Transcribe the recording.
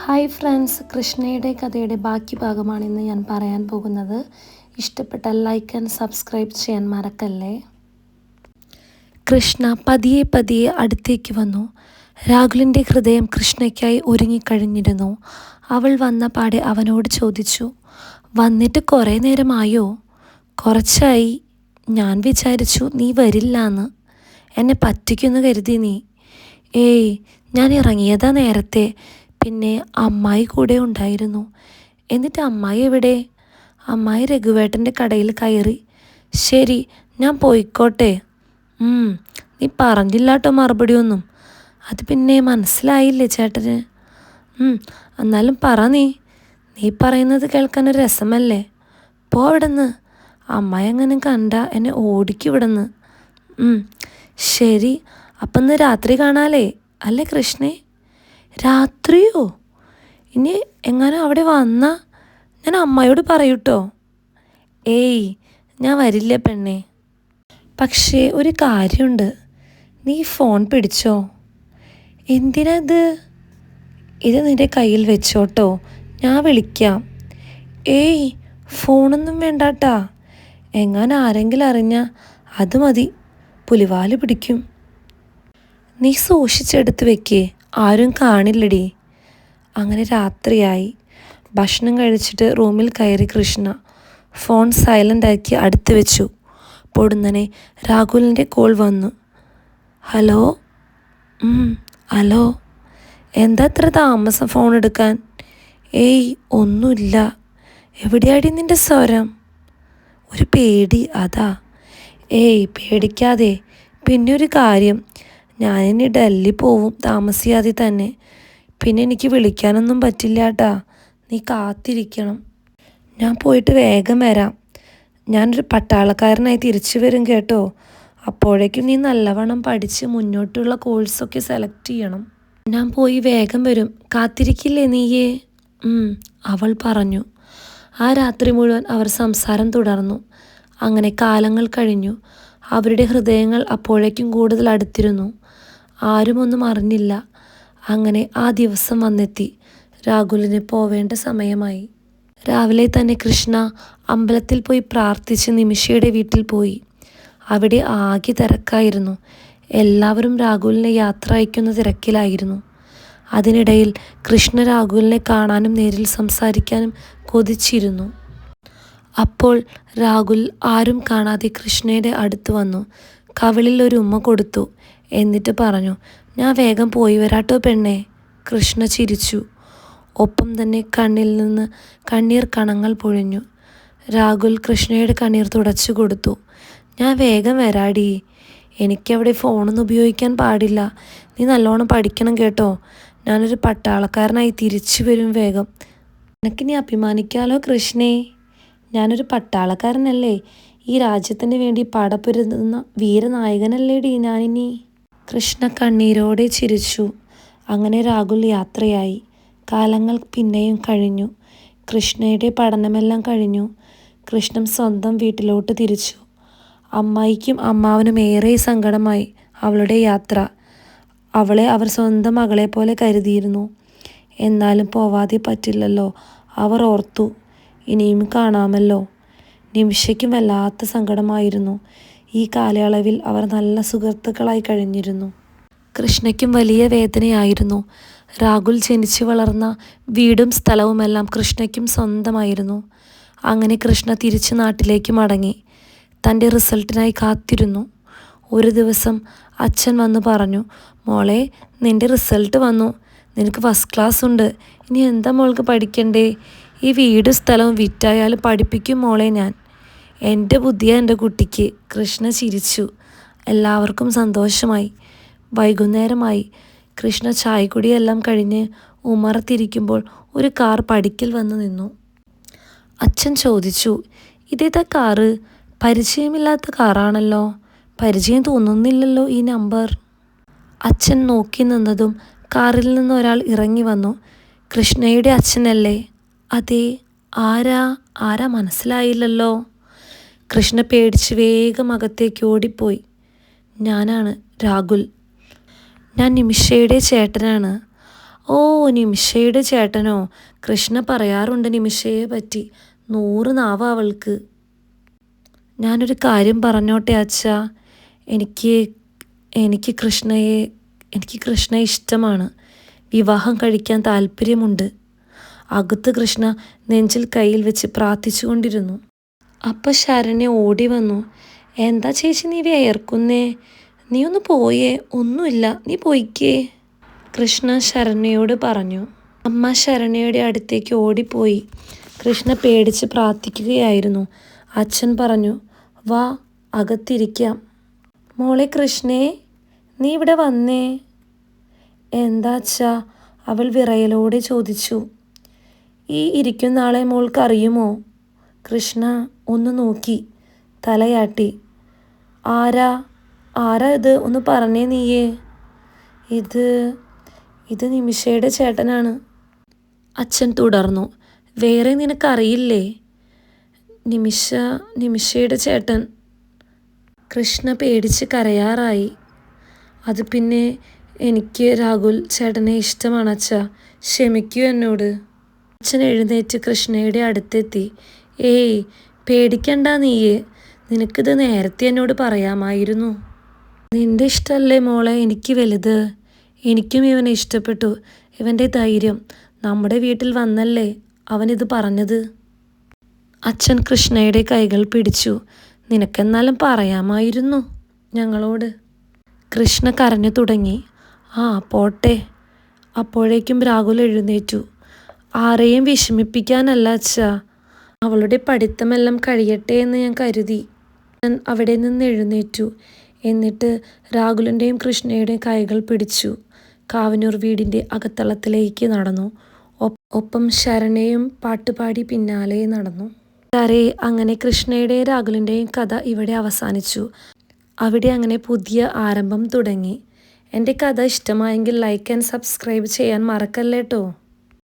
Hi friends, കൃഷ്ണയുടെ കഥയുടെ ബാക്കി ഭാഗമാണ് ഇന്ന് ഞാൻ പറയാൻ പോകുന്നത്. ഇഷ്ടപ്പെട്ടാൽ ലൈക്ക് ആൻഡ് സബ്സ്ക്രൈബ് ചെയ്യാൻ മറക്കല്ലേ. കൃഷ്ണ പതിയെ പതിയെ അടുത്തേക്ക് വന്നു. രാഹുലിൻ്റെ ഹൃദയം കൃഷ്ണയ്ക്കായി ഒരുങ്ങിക്കഴിഞ്ഞിരുന്നു. അവൾ വന്ന പാടെ അവനോട് ചോദിച്ചു, വന്നിട്ട് കുറേ നേരമായോ? കുറച്ചായി. ഞാൻ വിചാരിച്ചു നീ വരില്ലാന്ന്. എന്നെ പറ്റിക്കുന്ന് കരുതി നീ. ഏയ്, ഞാൻ ഇറങ്ങിയതാ നേരത്തെ. പിന്നെ അമ്മായി കൂടെ ഉണ്ടായിരുന്നു. എന്നിട്ട് അമ്മായി എവിടെ? അമ്മായി രഘുവേട്ടൻ്റെ കടയിൽ കയറി. ശരി, ഞാൻ പോയിക്കോട്ടെ. നീ പറഞ്ഞില്ല കേട്ടോ മറുപടി ഒന്നും. അത് പിന്നെ മനസ്സിലായില്ലേ ചേട്ടന്? എന്നാലും പറ. നീ പറയുന്നത് കേൾക്കാൻ ഒരു രസമല്ലേ. പോ ഇവിടുന്ന്. അമ്മായി അങ്ങനെ കണ്ട എന്നെ ഓടിക്കും ഇവിടുന്ന്. ശരി, അപ്പം ഇന്ന് രാത്രി കാണാലേ അല്ലേ കൃഷ്ണേ? രാത്രിയോ? ഇനി എങ്ങാനും അവിടെ വന്നാ ഞാൻ അമ്മയോട് പറയൂട്ടോ. ഏയ്, ഞാൻ വരില്ല പെണ്ണേ. പക്ഷേ ഒരു കാര്യമുണ്ട്, നീ ഫോൺ പിടിച്ചോ. എന്തിനാ ഇത് നിൻ്റെ കയ്യിൽ വെച്ചോട്ടോ, ഞാൻ വിളിക്കാം. ഏയ്, ഫോണൊന്നും വേണ്ടാട്ടാ. എങ്ങാനും ആരെങ്കിലും അറിഞ്ഞാൽ അത് മതി, പുലിവാല് പിടിക്കും. നീ സൂക്ഷിച്ചെടുത്ത് വെക്കേ, ആരും കാണില്ലടി. അങ്ങനെ രാത്രിയായി. ഭക്ഷണം കഴിച്ചിട്ട് റൂമിൽ കയറി കൃഷ്ണ. ഫോൺ സൈലൻ്റ് ആക്കി അടുത്ത് വെച്ചു. പൊടുന്നനെ രാഹുലിൻ്റെ കോൾ വന്നു. ഹലോ. ഹലോ. എന്താ ഇത്ര താമസം ഫോൺ എടുക്കാൻ? ഏയ്, ഒന്നുമില്ല. എവിടെയാടി നിൻ്റെ സ്വരം? ഒരു പേടി, അതാ. ഏയ്, പേടിക്കാതെ. പിന്നെ ഒരു കാര്യം, ഞാനിനി ഡൽഹി പോവും താമസിയാതെ തന്നെ. പിന്നെ എനിക്ക് വിളിക്കാനൊന്നും പറ്റില്ല കേട്ടാ, നീ കാത്തിരിക്കണം. ഞാൻ പോയിട്ട് വേഗം വരാം. ഞാനൊരു പട്ടാളക്കാരനായി തിരിച്ചു വരും കേട്ടോ. അപ്പോഴേക്കും നീ നല്ലവണ്ണം പഠിച്ച് മുന്നോട്ടുള്ള കോഴ്സൊക്കെ സെലക്ട് ചെയ്യണം. ഞാൻ പോയി വേഗം വരും, കാത്തിരിക്കില്ലേ നീയേ? അവൾ പറഞ്ഞു. ആ രാത്രി മുഴുവൻ അവർ സംസാരം തുടർന്നു. അങ്ങനെ കാലങ്ങൾ കഴിഞ്ഞു. അവരുടെ ഹൃദയങ്ങൾ അപ്പോഴേക്കും കൂടുതൽ അടുത്തിരുന്നു. ആരും ഒന്നും അറിഞ്ഞില്ല. അങ്ങനെ ആ ദിവസം വന്നെത്തി. രാഹുലിന് പോവേണ്ട സമയമായി. രാവിലെ തന്നെ കൃഷ്ണ അമ്പലത്തിൽ പോയി പ്രാർത്ഥിച്ച് നിമിഷയുടെ വീട്ടിൽ പോയി. അവിടെ ആകെ തിരക്കായിരുന്നു. എല്ലാവരും രാഹുലിനെ യാത്ര അയക്കുന്ന തിരക്കിലായിരുന്നു. അതിനിടയിൽ കൃഷ്ണ രാഹുലിനെ കാണാനും നേരിൽ സംസാരിക്കാനും കൊതിച്ചിരുന്നു. അപ്പോൾ രാഹുൽ ആരും കാണാതെ കൃഷ്ണയുടെ അടുത്ത് വന്നു. കവിളിൽ ഒരു ഉമ്മ കൊടുത്തു. എന്നിട്ട് പറഞ്ഞു, ഞാൻ വേഗം പോയി വരാട്ടോ പെണ്ണേ. കൃഷ്ണ ചിരിച്ചു. ഒപ്പം തന്നെ കണ്ണിൽ നിന്ന് കണ്ണീർ കണങ്ങൾ പൊഴിഞ്ഞു. രാഹുൽ കൃഷ്ണയുടെ കണ്ണീർ തുടച്ചു കൊടുത്തു. ഞാൻ വേഗം വരാടി. എനിക്കവിടെ ഫോണൊന്നും ഉപയോഗിക്കാൻ പാടില്ല. നീ നല്ലോണം പഠിക്കണം കേട്ടോ. ഞാനൊരു പട്ടാളക്കാരനായി തിരിച്ചു വരും വേഗം. നിനക്കിനി അഭിമാനിക്കാലോ കൃഷ്ണേ. ഞാനൊരു പട്ടാളക്കാരനല്ലേ. ഈ രാജ്യത്തിന് വേണ്ടി പടപൊരുതുന്ന വീരനായകനല്ലേടി ഞാനിനി. കൃഷ്ണ കണ്ണീരോടെ ചിരിച്ചു. അങ്ങനെ രാഹുൽ യാത്രയായി. കാലങ്ങൾ പിന്നെയും കഴിഞ്ഞു. കൃഷ്ണയുടെ പഠനമെല്ലാം കഴിഞ്ഞു. കൃഷ്ണൻ സ്വന്തം വീട്ടിലോട്ട് തിരിച്ചു. അമ്മായിക്കും അമ്മാവനും ഏറെ സങ്കടമായി അവളുടെ യാത്ര. അവളെ അവർ സ്വന്തം മകളെ പോലെ കരുതിയിരുന്നു. എന്നാലും പോവാതെ പറ്റില്ലല്ലോ. അവർ ഓർത്തു, ഇനിയും കാണാമല്ലോ. നിമിഷയ്ക്കും വല്ലാത്ത സങ്കടമായിരുന്നു. ഈ കാലയളവിൽ അവർ നല്ല സുഹൃത്തുക്കളായി കഴിഞ്ഞിരുന്നു. കൃഷ്ണയ്ക്കും വലിയ വേദനയായിരുന്നു. രാഹുൽ ജനിച്ചു വളർന്ന വീടും സ്ഥലവുമെല്ലാം കൃഷ്ണയ്ക്കും സ്വന്തമായിരുന്നു. അങ്ങനെ കൃഷ്ണ തിരിച്ച് നാട്ടിലേക്ക് മടങ്ങി. തൻ്റെ റിസൾട്ടിനായി കാത്തിരുന്നു. ഒരു ദിവസം അച്ഛൻ വന്നു പറഞ്ഞു, മോളെ, നിൻ്റെ റിസൾട്ട് വന്നു. നിനക്ക് ഫസ്റ്റ് ക്ലാസ് ഉണ്ട്. ഇനി എന്താ മോൾക്ക് പഠിക്കണ്ടേ? ഈ വീടും സ്ഥലവും വിറ്റായാലും പഠിപ്പിക്കും മോളെ ഞാൻ. എൻ്റെ ബുദ്ധിയാണ് എൻ്റെ കുട്ടിക്ക്. കൃഷ്ണ ചിരിച്ചു. എല്ലാവർക്കും സന്തോഷമായി. വൈകുന്നേരമായി. കൃഷ്ണ ചായക്കുടിയെല്ലാം കഴിഞ്ഞ് ഉമ്മറത്തിരിക്കുമ്പോൾ ഒരു കാർ പടിക്കൽ വന്ന് നിന്നു. അച്ഛൻ ചോദിച്ചു, ഇതേതാ കാറ്? പരിചയമില്ലാത്ത കാറാണല്ലോ. പരിചയം തോന്നുന്നില്ലല്ലോ ഈ നമ്പർ. അച്ഛൻ നോക്കി നിന്നതും കാറിൽ നിന്ന് ഒരാൾ ഇറങ്ങി വന്നു. കൃഷ്ണയുടെ അച്ഛനല്ലേ? അതെ. ആരാ മനസ്സിലായില്ലല്ലോ. കൃഷ്ണ പേടിച്ച് വേഗം അകത്തേക്ക് ഓടിപ്പോയി. ഞാനാണ് രാഹുൽ. ഞാൻ നിമിഷയുടെ ചേട്ടനാണ്. ഓ, നിമിഷയുടെ ചേട്ടനോ? കൃഷ്ണ പറയാറുണ്ട് നിമിഷയെ പറ്റി 100 നാവ് അവൾക്ക്. ഞാനൊരു കാര്യം പറഞ്ഞോട്ടെ അച്ഛാ. എനിക്ക് എനിക്ക് കൃഷ്ണയെ എനിക്ക് കൃഷ്ണയെ ഇഷ്ടമാണ്. വിവാഹം കഴിക്കാൻ താല്പര്യമുണ്ട്. അകത്ത് കൃഷ്ണ നെഞ്ചിൽ കയ്യിൽ വെച്ച് പ്രാർത്ഥിച്ചുകൊണ്ടിരുന്നു. അപ്പം ശരണ്യ ഓടി വന്നു. എന്താ ചേച്ചി നീ വിയർക്കുന്നേ? നീ ഒന്ന് പോയേ. ഒന്നുമില്ല, നീ പോയിക്കേ, കൃഷ്ണ ശരണ്യയോട് പറഞ്ഞു. അമ്മ ശരണ്യയുടെ അടുത്തേക്ക് ഓടിപ്പോയി. കൃഷ്ണ പേടിച്ച് പ്രാർത്ഥിക്കുകയായിരുന്നു. അച്ഛൻ പറഞ്ഞു, വാ, അകത്തിരിക്കാം. മോളെ കൃഷ്ണേ, നീ ഇവിടെ വന്നേ. എന്താ അച്ഛാ? അവൾ വിറയലോടെ ചോദിച്ചു. ഈ ഇരിക്കുന്ന ആളെ മോൾക്കറിയുമോ? കൃഷ്ണ ഒന്ന് നോക്കി, തലയാട്ടി. ആരാ ആരാ ഇത്? ഒന്ന് പറഞ്ഞേ നീയേ. ഇത് നിമിഷയുടെ ചേട്ടനാണ്, അച്ഛൻ തുടർന്നു. വേറെ നിനക്കറിയില്ലേ? നിമിഷയുടെ ചേട്ടൻ. കൃഷ്ണ പേടിച്ച് കരയാറായി. അത് പിന്നെ എനിക്ക് രാഹുൽ ചേട്ടനെ ഇഷ്ടമാണ് അച്ഛാ, ക്ഷമിക്കൂ എന്നോട്. അച്ഛൻ എഴുന്നേറ്റ് കൃഷ്ണയുടെ അടുത്തെത്തി. ഏയ്, പേടിക്കണ്ട നീയേ. നിനക്കിത് നേരത്തെ എന്നോട് പറയാമായിരുന്നു. നിന്റെ ഇഷ്ടമല്ലേ മോളെ എനിക്ക് വലുത്. എനിക്കും ഇവനെ ഇഷ്ടപ്പെട്ടു. ഇവൻ്റെ ധൈര്യം. നമ്മുടെ വീട്ടിൽ വന്നല്ലേ അവനിത് പറഞ്ഞത്. അച്ഛൻ കൃഷ്ണയുടെ കൈകൾ പിടിച്ചു. നിനക്കെന്നാലും പറയാമായിരുന്നു ഞങ്ങളോട്. കൃഷ്ണ കരഞ്ഞു തുടങ്ങി. ആ പോട്ടെ. അപ്പോഴേക്കും രാഹുൽ എഴുന്നേറ്റു. ആരെയും വിഷമിപ്പിക്കാനല്ല അച്ഛാ, അവളുടെ പഠിത്തമെല്ലാം കഴിയട്ടെ എന്ന് ഞാൻ കരുതി. ഞാൻ അവിടെ നിന്ന് എഴുന്നേറ്റു. എന്നിട്ട് രാഹുലിൻ്റെയും കൃഷ്ണയുടെയും കൈകൾ പിടിച്ചു കാവനൂർ വീടിൻ്റെ അകത്തളത്തിലേക്ക് നടന്നു. ഒപ്പം ശരണയും പാട്ടുപാടി പിന്നാലെ നടന്നു. അങ്ങനെ കൃഷ്ണയുടെയും രാഹുലിൻ്റെയും കഥ ഇവിടെ അവസാനിച്ചു. അവിടെ അങ്ങനെ പുതിയ ആരംഭം തുടങ്ങി. എൻ്റെ കഥ ഇഷ്ടമായെങ്കിൽ ലൈക്ക് ആൻഡ് സബ്സ്ക്രൈബ് ചെയ്യാൻ മറക്കല്ലേട്ടോ.